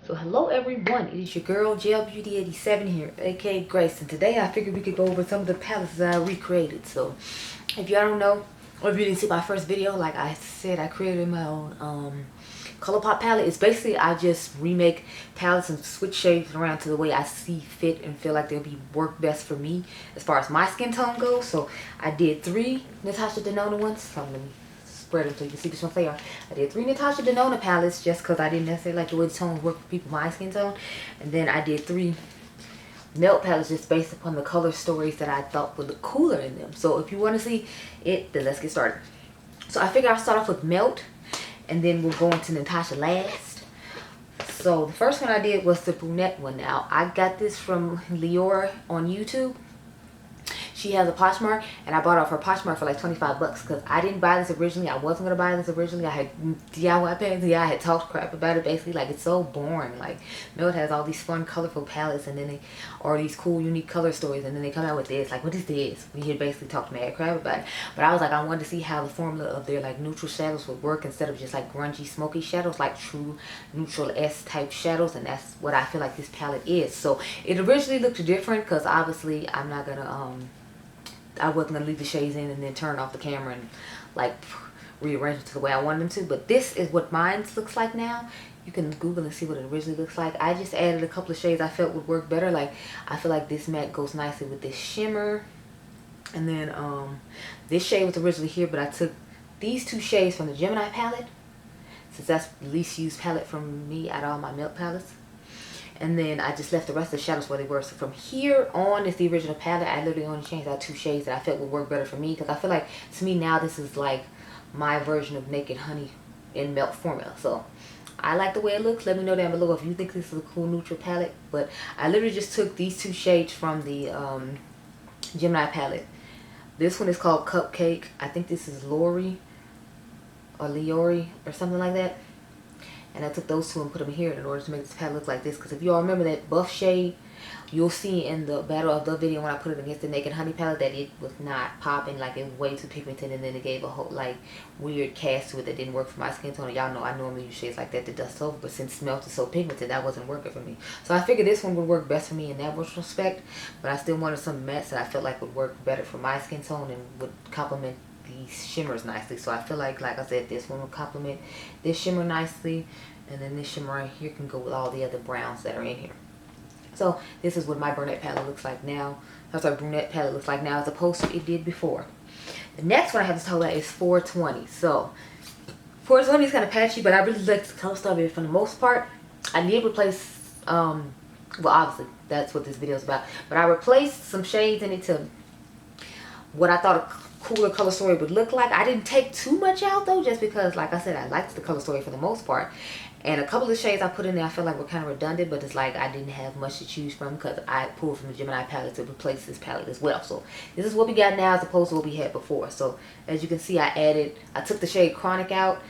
So hello everyone, it is your girl Gel Beauty 87 here, aka Grace, and today I figured we could go over some of the palettes that I recreated. So if y'all don't know, or if you didn't see my first video, like I said, I created my own ColourPop palette. It's basically I just remake palettes and switch shades around to the way I see fit and feel like they'll be work best for me as far as my skin tone goes. So I did 3 Natasha Denona ones. So let me spread them so you can see which ones they are. I did 3 Natasha Denona palettes just because I didn't necessarily like the way the tones work for people my skin tone. And then I did 3 Melt palettes just based upon the color stories that I thought would look cooler in them. So if you want to see it, then let's get started. So I figured I'll start off with Melt, and then we'll go into Natasha last. So the first one I did was the brunette one. Now I got this from Leora on YouTube. She has a Poshmark, and I bought off her Poshmark for like 25 bucks because I didn't buy this originally. I wasn't going to buy this originally. I had DIY pants. Yeah, I had talked crap about it basically. Like, it's so boring. Like, Melt has all these fun, colorful palettes, and then they, or these cool, unique color stories, and then they come out with this. Like, what is this? We had basically talked mad crap about it. But I was like, I wanted to see how the formula of their like neutral shadows would work instead of just like grungy, smoky shadows, like true neutral S type shadows, and that's what I feel like this palette is. So it originally looked different because obviously I'm not gonna I wasn't gonna leave the shades in and then turn off the camera and like rearrange it to the way I wanted them to. But this is what mine looks like now. You can Google and see what it originally looks like. I just added a couple of shades I felt would work better. Like, I feel like this matte goes nicely with this shimmer. And then this shade was originally here, but I took these 2 shades from the Gemini palette, since that's the least used palette from me out of all my Melt palettes. And then I just left the rest of the shadows where they were. So from here on is the original palette. I literally only changed out 2 shades that I felt would work better for me. Because I feel like, to me now, this is like my version of Naked Honey in Melt formula. So I like the way it looks. Let me know down below if you think this is a cool neutral palette. But I literally just took these 2 shades from the Gemini palette. This one is called Cupcake. I think this is Lori or Leori or something like that. And I took those 2 and put them here in order to make this palette look like this. Because if you all remember that buff shade, you'll see in the Battle of the video when I put it against the Naked Honey palette that it was not popping. Like, it was way too pigmented, and then it gave a whole like weird cast to it that didn't work for my skin tone. Y'all know I normally use shades like that to dust over, but since Melt is so pigmented, that wasn't working for me. So I figured this one would work best for me in that respect. But I still wanted some mattes that I felt like would work better for my skin tone and would complement these shimmers nicely. So I feel like I said, this one will complement this shimmer nicely, and then this shimmer right here can go with all the other browns that are in here. So this is what my brunette palette looks like now. That's what brunette palette looks like now as opposed to it did before. The next one I have to talk about is 420. So 420 is kind of patchy, but I really like the color stuff of it for the most part. I did replace well, obviously that's what this video is about, but I replaced some shades in it to what I thought a cooler color story would look like. I didn't take too much out though, just because, like I said, I liked the color story for the most part. And a couple of shades I put in there I feel like were kind of redundant, but it's like I didn't have much to choose from because I pulled from the Gemini palette to replace this palette as well. So this is what we got now as opposed to what we had before. So as you can see, I took the shade Chronic out.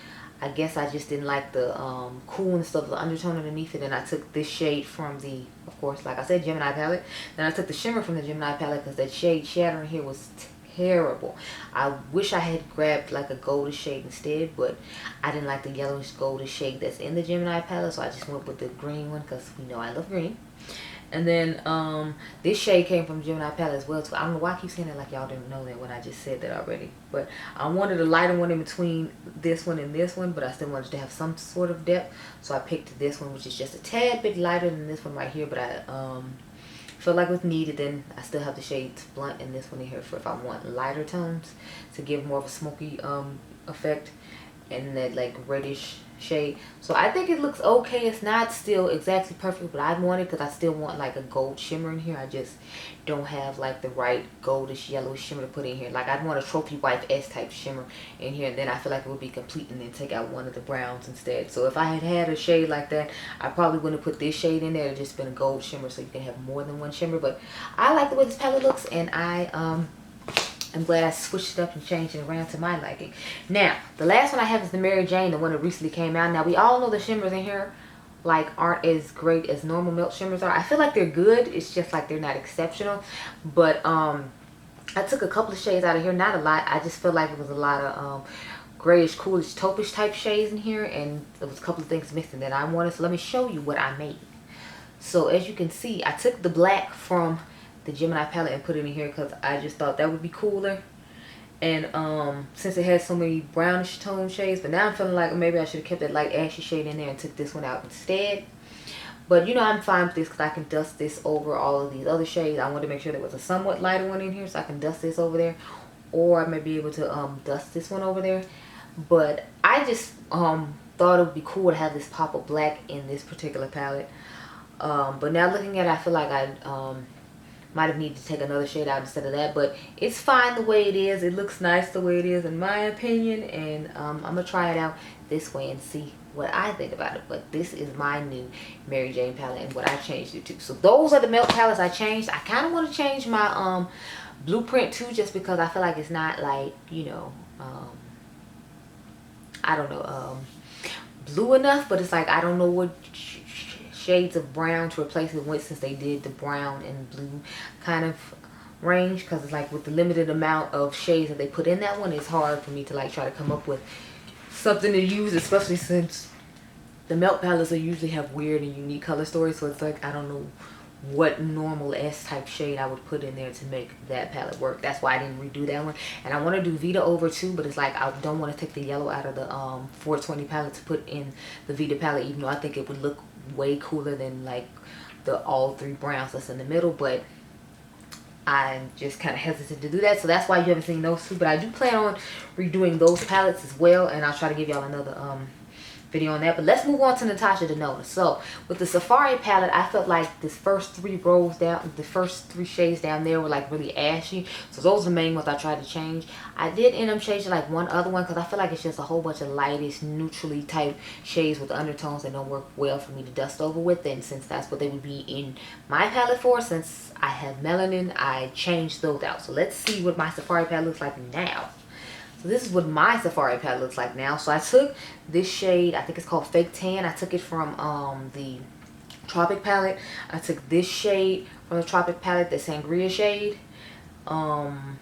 I guess I just didn't like the coolness of the undertone underneath it, and I took this shade from the, of course, like I said, Gemini palette. Then I took the shimmer from the Gemini palette because that shade Shatter in here was terrible. I wish I had grabbed like a goldish shade instead, but I didn't like the yellowish goldish shade that's in the Gemini palette, so I just went with the green one because we know I love green. And then this shade came from Gemini palette as well. So I don't know why I keep saying that like y'all didn't know that when I just said that already. But I wanted a lighter one in between this one and this one, but I still wanted to have some sort of depth. So I picked this one, which is just a tad bit lighter than this one right here, but I feel like it's needed. Then I still have the shades Blunt and this one in here for if I want lighter tones to give more of a smoky effect, and that like reddish shade. So I think it looks okay. It's not still exactly perfect, but I want it because I still want like a gold shimmer in here. I just don't have like the right goldish yellowish shimmer to put in here. Like, I'd want a Trophy Wife S type shimmer in here, and then I feel like it would be complete, and then take out one of the browns instead. So if I had had a shade like that, I probably wouldn't have put this shade in there. It just been a gold shimmer, so you can have more than one shimmer. But I like the way this palette looks, and I'm glad I switched it up and changed it around to my liking. Now, the last one I have is the Mary Jane, the one that recently came out. Now, we all know the shimmers in here like aren't as great as normal Melt shimmers are. I feel like they're good. It's just like they're not exceptional. But I took a couple of shades out of here, not a lot. I just feel like it was a lot of grayish, coolish, taupish type shades in here, and there was a couple of things missing that I wanted. So let me show you what I made. So as you can see, I took the black from the Gemini palette and put it in here because I just thought that would be cooler. And since it has so many brownish tone shades, but now I'm feeling like maybe I should have kept that light ashy shade in there and took this one out instead. But you know, I'm fine with this because I can dust this over all of these other shades. I wanted to make sure there was a somewhat lighter one in here so I can dust this over there, or I may be able to dust this one over there. But I just thought it would be cool to have this pop of black in this particular palette. But now looking at it, I feel like I might have needed to take another shade out instead of that, but it's fine the way it is. It looks nice the way it is in my opinion, and I'm gonna try it out this way and see what I think about it. But this is my new Mary Jane palette and what I changed it to. So those are the Melt palettes I changed. I kind of want to change my blueprint too, just because I feel like it's not like, you know, I don't know, blue enough, but it's like I don't know what shades of brown to replace it with, since they did the brown and blue kind of range, because it's like with the limited amount of shades that they put in that one, it's hard for me to like try to come up with something to use, especially since the Melt palettes usually have weird and unique color stories. So it's like I don't know what normal S type shade I would put in there to make that palette work. That's why I didn't redo that one. And I want to do Vita over too, but it's like I don't want to take the yellow out of the 420 palette to put in the Vita palette, even though I think it would look way cooler than like the all three browns that's in the middle. But I'm just kind of hesitant to do that, so that's why you haven't seen those two. But I do plan on redoing those palettes as well, and I'll try to give y'all another video on that. But let's move on to Natasha Denona. So with the Safari palette, I felt like this first three rows down, the first three shades down there were like really ashy, so those are the main ones I tried to change. I did end up changing like one other one because I feel like it's just a whole bunch of lightish, neutrally type shades with undertones that don't work well for me to dust over with. And since that's what they would be in my palette for, since I have melanin, I changed those out. So let's see what my Safari palette looks like now. So this is what my Safari palette looks like now. So I took this shade, I think it's called Fake Tan. I took it from the Tropic palette. I took this shade from the Tropic palette, the Sangria shade. I'm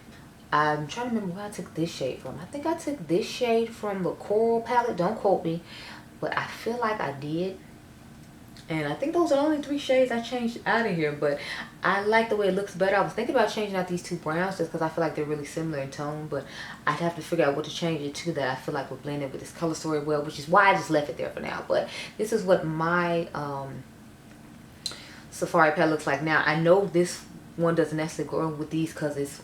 trying to remember where I took this shade from. I think I took this shade from the Coral palette. Don't quote me, but I feel like I did. And I think those are the only three shades I changed out of here, but I like the way it looks better. I was thinking about changing out these two browns just because I feel like they're really similar in tone, but I'd have to figure out what to change it to that I feel like would blend in with this color story well, which is why I just left it there for now. But this is what my Safari palette looks like now. I know this one doesn't necessarily go with these because it's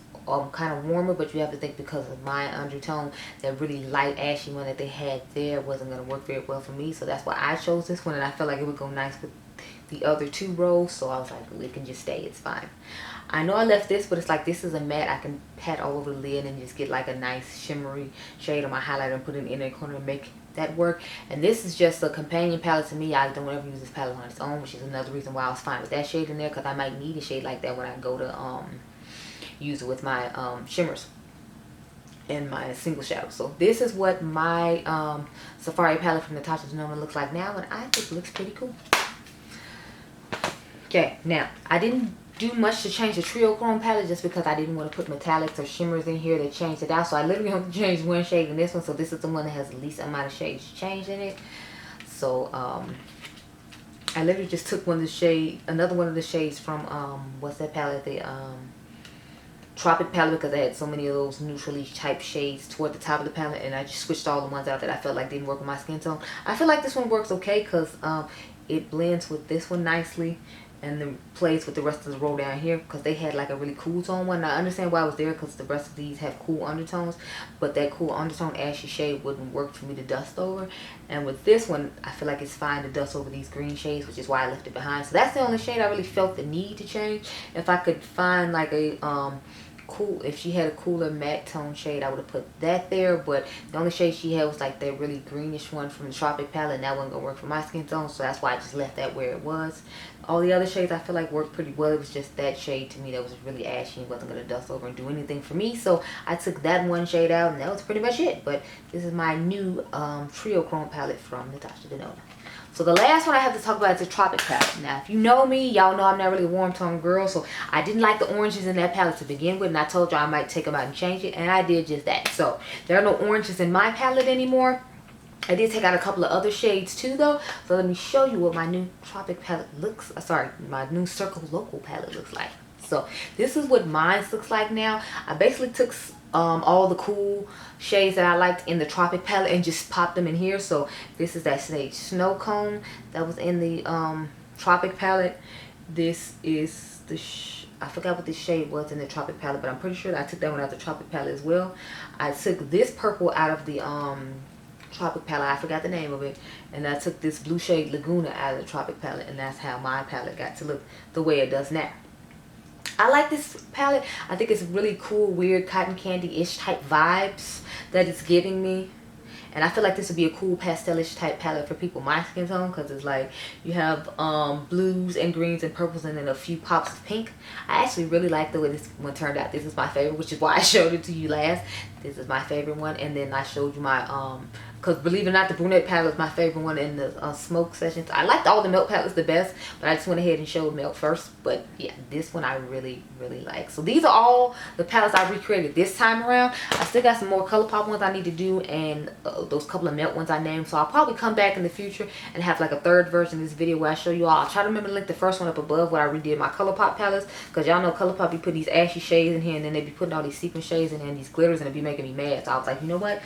kind of warmer, but you have to think because of my undertone, that really light ashy one that they had there wasn't going to work very well for me. So that's why I chose this one, and I felt like it would go nice with the other two rows. So I was like, well, it can just stay, it's fine. I know I left this, but it's like this is a matte I can pat all over the lid and just get like a nice shimmery shade on my highlighter and put it in the inner corner and make that work. And this is just a companion palette to me. I don't ever use this palette on its own, which is another reason why I was fine with that shade in there, because I might need a shade like that when I go to use it with my shimmers and my single shadow. So this is what my Safari palette from Natasha Denona looks like now, and I think it looks pretty cool. Okay, now I didn't do much to change the Trio Chrome palette just because I didn't want to put metallics or shimmers in here that changed it out. So I literally have to change one shade in this one. So this is the one that has the least amount of shades changed in it. So I literally just took another one of the shades from what's that palette? The Tropic palette, because I had so many of those neutrally type shades toward the top of the palette, and I just switched all the ones out that I felt like didn't work with my skin tone. I feel like this one works okay because it blends with this one nicely and then plays with the rest of the row down here, because they had like a really cool tone one. Now, I understand why I was there because the rest of these have cool undertones, but that cool undertone ashy shade wouldn't work for me to dust over. And with this one, I feel like it's fine to dust over these green shades, which is why I left it behind. So that's the only shade I really felt the need to change. If I could find like a if she had a cooler matte tone shade, I would have put that there. But the only shade she had was like that really greenish one from the Tropic palette, and that wasn't gonna work for my skin tone, so that's why I just left that where it was. All the other shades I feel like worked pretty well. It was just that shade to me that was really ashy and wasn't gonna dust over and do anything for me, so I took that one shade out, and that was pretty much it. But this is my new Trio Chrome palette from Natasha Denona. So the last one I have to talk about is the Tropic palette. Now, if you know me, y'all know I'm not really a warm tone girl, so I didn't like the oranges in that palette to begin with, and I told y'all I might take them out and change it, and I did just that. So there are no oranges in my palette anymore. I did take out a couple of other shades too though, so let me show you what my new Tropic palette looks, my new Circle Local palette looks like. So this is what mine looks like now. I basically took all the cool shades that I liked in the Tropic palette and just popped them in here. So this is that shade Snow Cone that was in the Tropic palette. This is the I forgot what this shade was in the Tropic palette, but I'm pretty sure that I took that one out of the Tropic palette as well. I took this purple out of the Tropic palette, I forgot the name of it, and I took this blue shade Laguna out of the Tropic palette, and that's how my palette got to look the way it does now. I like this palette. I think it's really cool, weird cotton candy-ish type vibes that it's giving me. And I feel like this would be a cool pastelish type palette for people my skin tone, because it's like you have blues and greens and purples and then a few pops of pink. I actually really like the way this one turned out. This is my favorite, which is why I showed it to you last. This is my favorite one. And then I showed you my because believe it or not, the brunette palette is my favorite one in the smoke sessions. I liked all the Melt palettes the best, but I just went ahead and showed Melt first. But yeah, this one I really like. So these are all the palettes I recreated this time around. I still got some more ColourPop ones I need to do, and those couple of Melt ones I named. So I'll probably come back in the future and have like a third version of this video where I show you all. I'll try to remember to link the first one up above where I redid my ColourPop palettes, because y'all know ColourPop be putting these ashy shades in here, and then they be putting all these sequin shades in there and these glitters, and it be making me mad. So I was like, you know what?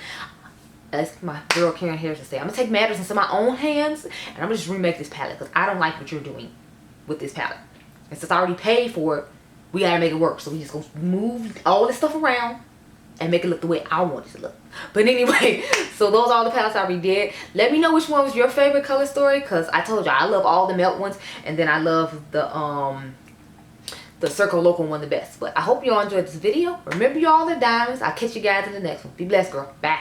As my girl Karen Harrison say, I'm gonna take matters into my own hands, and I'm gonna just remake this palette, because I don't like what you're doing with this palette. And since I already paid for it, we gotta make it work. So we just gonna move all this stuff around and make it look the way I want it to look. But anyway, so those are all the palettes I redid. Let me know which one was your favorite color story, because I told you I love all the Melt ones, and then I love the Circle Local one the best. But I hope you all enjoyed this video. Remember, you all the diamonds. I'll catch you guys in the next one. Be blessed, girl. Bye.